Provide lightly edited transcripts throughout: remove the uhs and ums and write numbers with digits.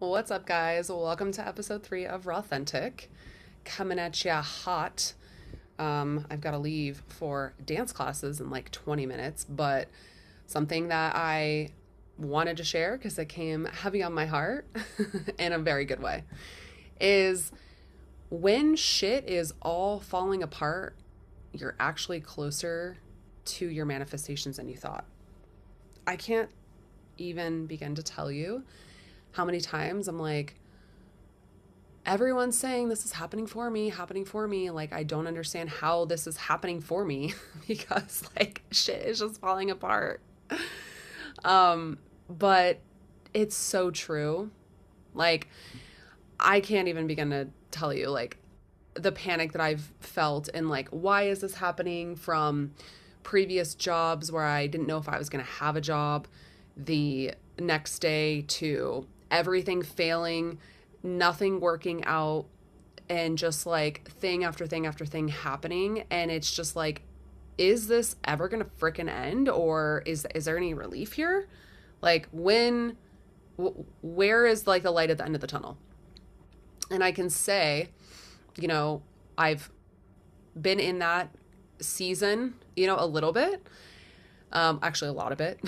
What's up, guys? Welcome to episode 3 of Rawthentic. Coming at ya hot. I've got to leave for dance classes in like 20 minutes, but something that I wanted to share because it came heavy on my heart in a very good way is when shit is all falling apart, you're actually closer to your manifestations than you thought. I can't even begin to tell you how many times I'm like, everyone's saying this is happening for me, happening for me. Like, I don't understand how this is happening for me because like shit is just falling apart. But it's so true. Like, I can't even begin to tell you like the panic that I've felt and like, why is this happening from previous jobs where I didn't know if I was going to have a job the next day to everything failing, nothing working out, and just like thing after thing after thing happening. And it's just like, is this ever gonna frickin' end, or is there any relief here? Like, where is like the light at the end of the tunnel? And I can say, you know, I've been in that season, a little bit, actually a lot of it.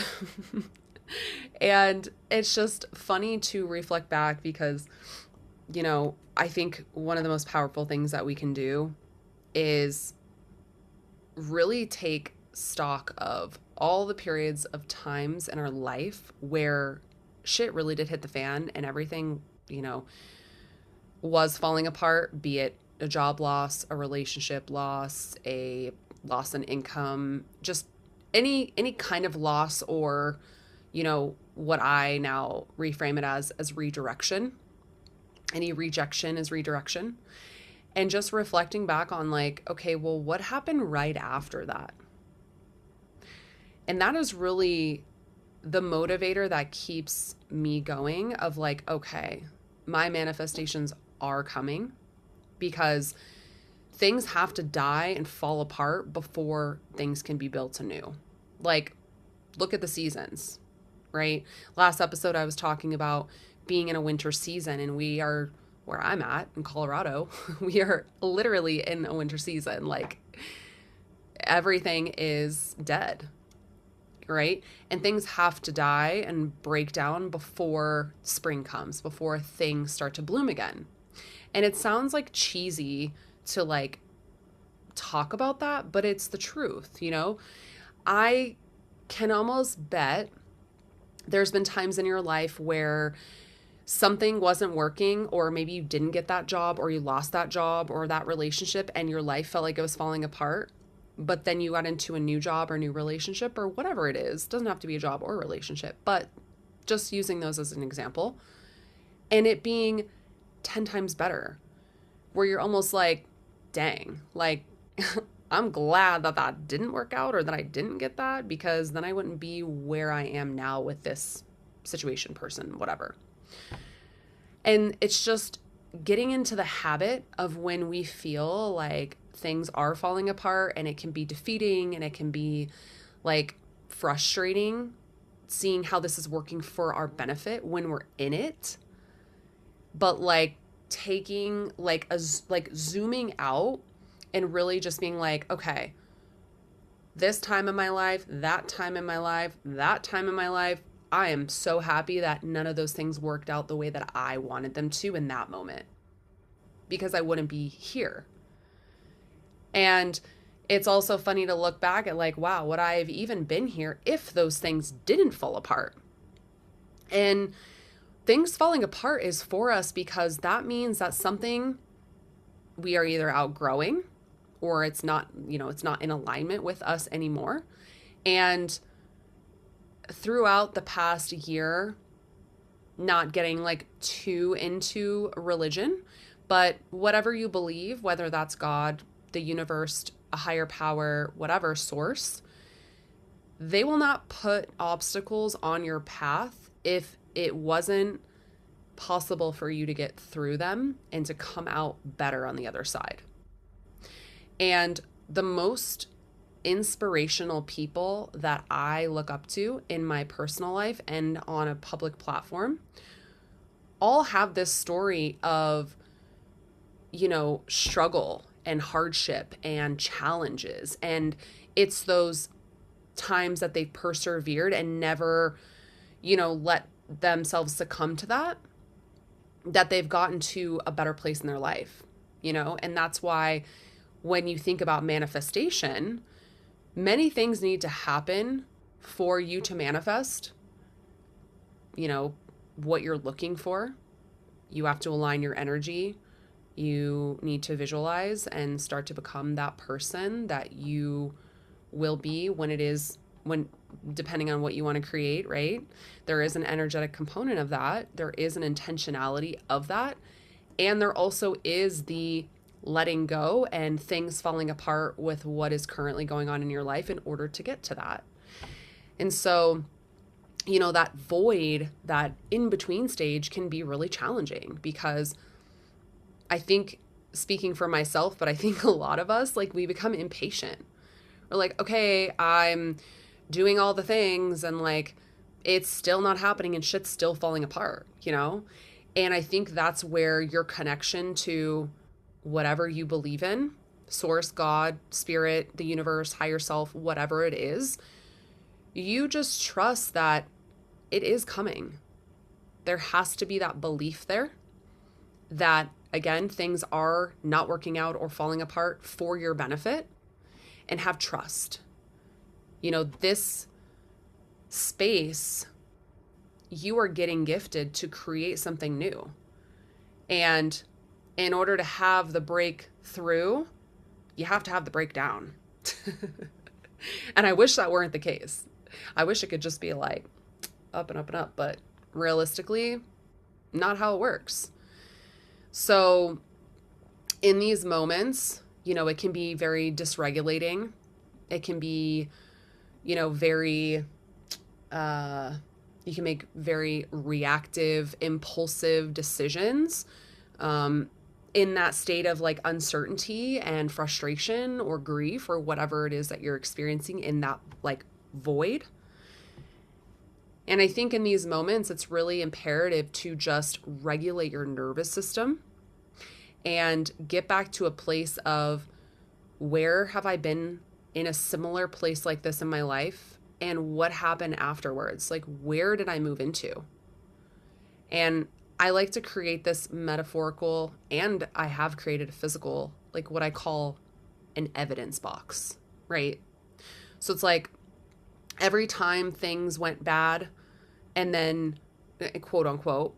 And it's just funny to reflect back because, I think one of the most powerful things that we can do is really take stock of all the periods of times in our life where shit really did hit the fan and everything, was falling apart, be it a job loss, a relationship loss, a loss in income, just any kind of loss, or what I now reframe it as redirection. Any rejection is redirection. And just reflecting back on like, okay, well, what happened right after that? And that is really the motivator that keeps me going of like, okay, my manifestations are coming because things have to die and fall apart before things can be built anew. Like, look at the seasons, right? Last episode, I was talking about being in a winter season, and we are where I'm at in Colorado. We are literally in a winter season. Like, everything is dead, right? And things have to die and break down before spring comes, before things start to bloom again. And it sounds like cheesy to like talk about that, but it's the truth, I can almost bet there's been times in your life where something wasn't working, or maybe you didn't get that job, or you lost that job or that relationship, and your life felt like it was falling apart. But then you got into a new job or new relationship or whatever it is. It doesn't have to be a job or a relationship, but just using those as an example. And it being 10 times better, where you're almost like, dang, like, I'm glad that that didn't work out or that I didn't get that, because then I wouldn't be where I am now with this situation, person, whatever. And it's just getting into the habit of when we feel like things are falling apart, and it can be defeating and it can be like frustrating seeing how this is working for our benefit when we're in it. But like taking like zooming out and really just being like, okay, this time in my life, that time in my life, that time in my life, I am so happy that none of those things worked out the way that I wanted them to in that moment, because I wouldn't be here. And it's also funny to look back at like, wow, would I have even been here if those things didn't fall apart? And things falling apart is for us because that means that something we are either outgrowing, or it's not, it's not in alignment with us anymore. And throughout the past year, not getting like too into religion, but whatever you believe, whether that's God, the universe, a higher power, whatever source, they will not put obstacles on your path if it wasn't possible for you to get through them and to come out better on the other side. And the most inspirational people that I look up to in my personal life and on a public platform all have this story of, struggle and hardship and challenges. And it's those times that they've persevered and never, let themselves succumb to that they've gotten to a better place in their life, and that's why when you think about manifestation, many things need to happen for you to manifest, what you're looking for. You have to align your energy. You need to visualize and start to become that person that you will be when depending on what you want to create, right? There is an energetic component of that. There is an intentionality of that. And there also is the letting go and things falling apart with what is currently going on in your life in order to get to that. And so, that void, that in-between stage can be really challenging because I think, speaking for myself, but I think a lot of us, we become impatient. We're like, okay, I'm doing all the things and it's still not happening and shit's still falling apart, And I think that's where your connection to whatever you believe in, source, God, spirit, the universe, higher self, whatever it is, you just trust that it is coming. There has to be that belief there that, again, things are not working out or falling apart for your benefit, and have trust. This space, you are getting gifted to create something new. And in order to have the breakthrough, you have to have the breakdown. And I wish that weren't the case. I wish it could just be up and up and up, but realistically, not how it works. So in these moments, it can be very dysregulating. It can be, very, you can make very reactive, impulsive decisions in that state of uncertainty and frustration or grief or whatever it is that you're experiencing in that void. And I think in these moments, it's really imperative to just regulate your nervous system and get back to a place of, where have I been in a similar place like this in my life? And what happened afterwards? Where did I move into? And I like to create this metaphorical, and I have created a physical, what I call an evidence box, right? So it's every time things went bad, and then, quote unquote,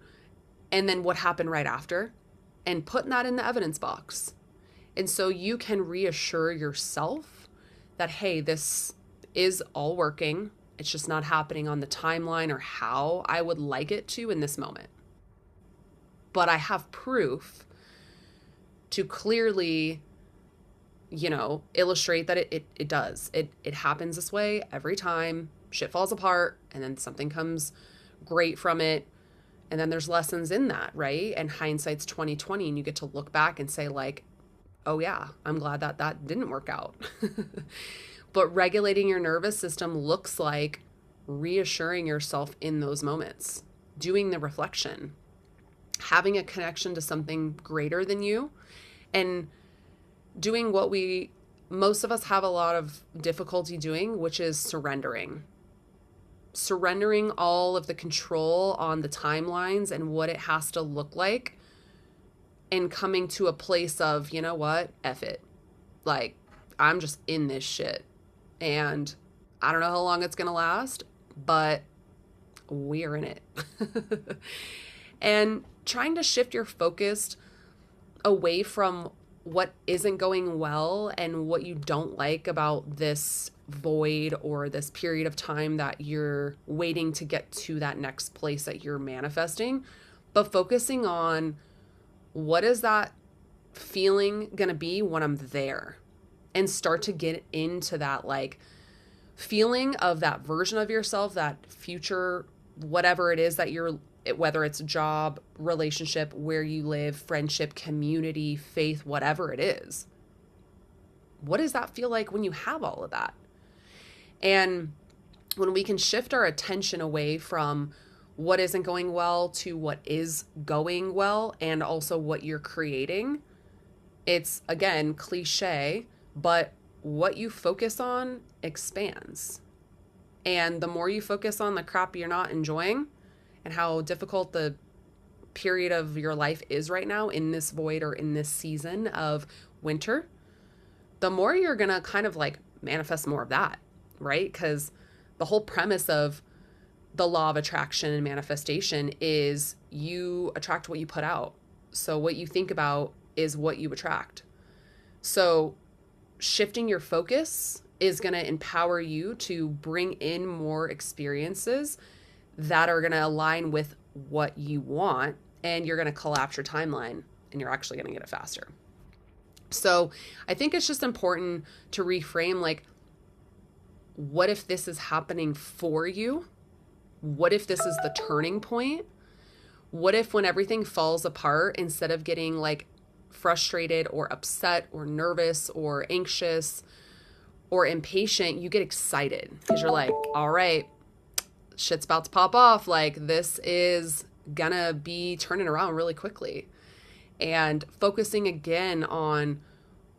and then what happened right after, and putting that in the evidence box. And so you can reassure yourself that, hey, this is all working. It's just not happening on the timeline or how I would like it to in this moment. But I have proof to clearly, illustrate that it does. It happens this way every time. Shit falls apart and then something comes great from it. And then there's lessons in that, right? And hindsight's 20/20, and you get to look back and say oh yeah, I'm glad that didn't work out. But regulating your nervous system looks like reassuring yourself in those moments, doing the reflection, having a connection to something greater than you, and doing what most of us have a lot of difficulty doing, which is surrendering all of the control on the timelines and what it has to look like, and coming to a place of, you know what, F it. I'm just in this shit. And I don't know how long it's going to last, but we're in it. And trying to shift your focus away from what isn't going well and what you don't like about this void or this period of time that you're waiting to get to that next place that you're manifesting, but focusing on, what is that feeling going to be when I'm there? And start to get into that feeling of that version of yourself, that future, whatever it is that whether it's a job, relationship, where you live, friendship, community, faith, whatever it is. What does that feel like when you have all of that? And when we can shift our attention away from what isn't going well to what is going well, and also what you're creating. It's, again, cliche, but what you focus on expands. And the more you focus on the crap you're not enjoying and how difficult the period of your life is right now in this void or in this season of winter, the more you're going to kind of like manifest more of that, right? Because the whole premise of the law of attraction and manifestation is you attract what you put out. So what you think about is what you attract. So shifting your focus is going to empower you to bring in more experiences that are going to align with what you want, and you're going to collapse your timeline and you're actually going to get it faster. So I think it's just important to reframe, like, what if this is happening for you? What if this is the turning point? What if when everything falls apart, instead of getting like frustrated or upset or nervous or anxious or impatient, you get excited because you're like, all right, shit's about to pop off. Like, this is gonna be turning around really quickly. And focusing again on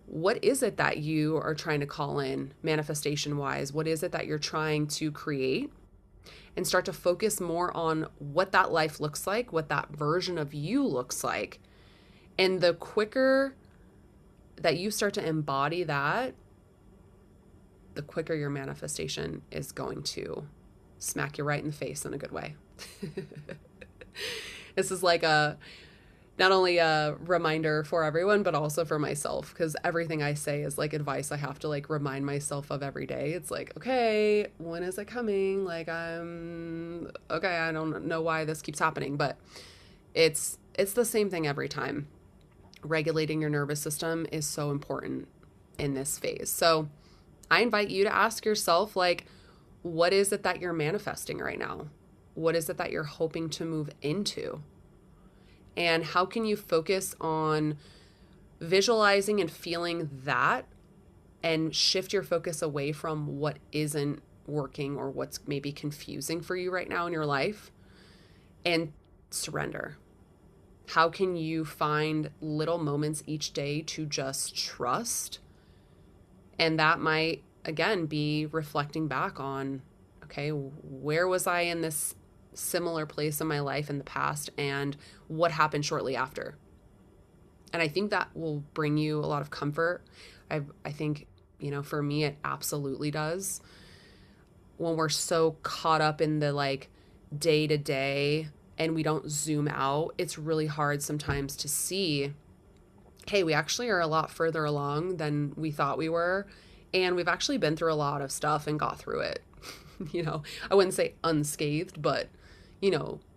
what is it that you are trying to call in manifestation wise? What is it that you're trying to create? And start to focus more on what that life looks like, what that version of you looks like. And the quicker that you start to embody that, the quicker your manifestation is going to smack you right in the face in a good way. This is like not only a reminder for everyone, but also for myself, because everything I say is like advice I have to like remind myself of every day. It's like, okay, when is it coming? Like, okay, I don't know why this keeps happening, but it's the same thing every time. Regulating your nervous system is so important in this phase. So I invite you to ask yourself, like, what is it that you're manifesting right now? What is it that you're hoping to move into? And how can you focus on visualizing and feeling that and shift your focus away from what isn't working or what's maybe confusing for you right now in your life, and surrender? How can you find little moments each day to just trust? And that might, again, be reflecting back on, okay, where was I in this similar place in my life in the past, and what happened shortly after? And I think that will bring you a lot of comfort. I think, for me, it absolutely does. When we're so caught up in the like day to day and we don't zoom out, it's really hard sometimes to see, hey, we actually are a lot further along than we thought we were. And we've actually been through a lot of stuff and got through it. I wouldn't say unscathed, but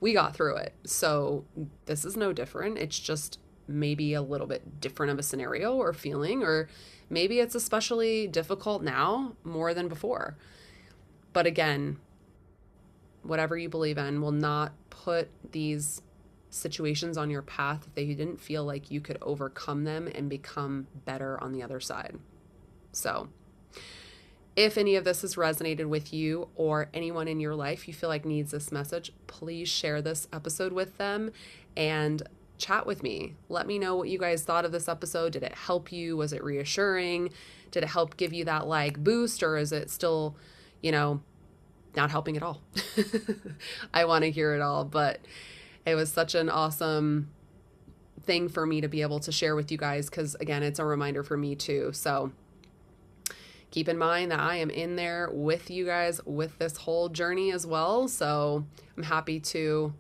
we got through it. So this is no different. It's just maybe a little bit different of a scenario or feeling, or maybe it's especially difficult now more than before. But again, whatever you believe in will not put these situations on your path if they didn't feel like you could overcome them and become better on the other side. So if any of this has resonated with you or anyone in your life you feel like needs this message, please share this episode with them and chat with me. Let me know what you guys thought of this episode. Did it help you? Was it reassuring? Did it help give you that like boost, or is it still, not helping at all? I want to hear it all, but it was such an awesome thing for me to be able to share with you guys, because again, it's a reminder for me too. So keep in mind that I am in there with you guys with this whole journey as well. So I'm happy to,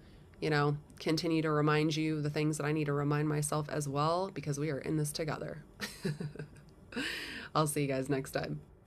continue to remind you the things that I need to remind myself as well, because we are in this together. I'll see you guys next time.